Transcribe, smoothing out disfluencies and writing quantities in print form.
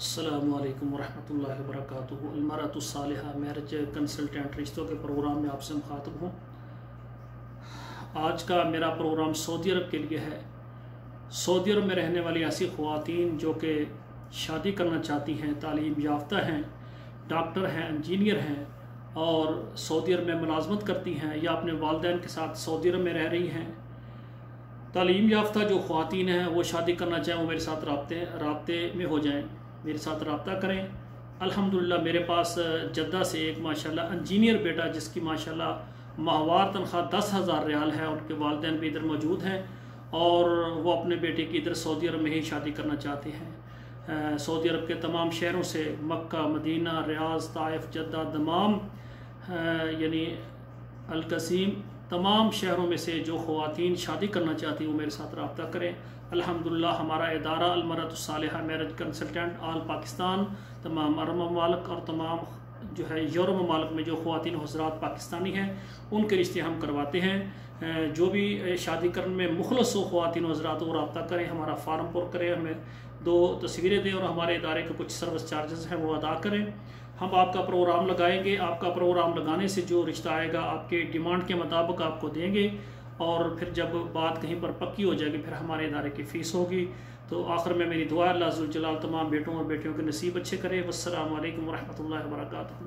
السلام علیکم ورحمۃ اللہ وبرکاتہ۔ المرأۃ الصالحہ میرج کنسلٹنٹ رشتوں کے پروگرام میں آپ سے مخاطب ہوں۔ آج کا میرا پروگرام سعودی عرب کے لیے ہے۔ سعودی عرب میں رہنے والی ایسی خواتین جو کہ شادی کرنا چاہتی ہیں، تعلیم یافتہ ہیں، ڈاکٹر ہیں، انجینئر ہیں اور سعودی عرب میں ملازمت کرتی ہیں یا اپنے والدین کے ساتھ سعودی عرب میں رہ رہی ہیں، تعلیم یافتہ جو خواتین ہیں وہ شادی کرنا چاہیں وہ میرے ساتھ رابطے میں ہو جائیں، میرے ساتھ رابطہ کریں۔ الحمدللہ میرے پاس جدہ سے ایک ماشاءاللہ انجینئر بیٹا جس کی ماشاءاللہ ماہوار تنخواہ 10,000 ریال ہے، ان کے والدین بھی ادھر موجود ہیں اور وہ اپنے بیٹے کی ادھر سعودی عرب میں ہی شادی کرنا چاہتے ہیں۔ سعودی عرب کے تمام شہروں سے مکہ، مدینہ، ریاض، طائف، جدہ، دمام یعنی القصیم، تمام شہروں میں سے جو خواتین شادی کرنا چاہتی ہیں وہ میرے ساتھ رابطہ کریں۔ الحمدللہ ہمارا ادارہ المرأۃ الصالحہ میرج کنسلٹنٹ آل پاکستان، تمام عرب ممالک اور تمام جو ہے یورپ ممالک میں جو خواتین حضرات پاکستانی ہیں ان کے رشتے ہم کرواتے ہیں۔ جو بھی شادی کرنے میں مخلص ہو خواتین حضرات وہ رابطہ کریں، ہمارا فارم پر کریں، ہمیں 2 تصویریں دیں اور ہمارے ادارے کے کچھ سروس چارجز ہیں وہ ادا کریں۔ ہم آپ کا پروگرام لگائیں گے، آپ کا پروگرام لگانے سے جو رشتہ آئے گا آپ کے ڈیمانڈ کے مطابق آپ کو دیں گے اور پھر جب بات کہیں پر پکی ہو جائے گی پھر ہمارے ادارے کی فیس ہوگی۔ تو آخر میں میری دعا اللہ ذوالجلال تمام بیٹوں اور بیٹیوں کے نصیب اچھے کرے۔ والسلام علیکم ورحمۃ اللہ وبرکاتہ۔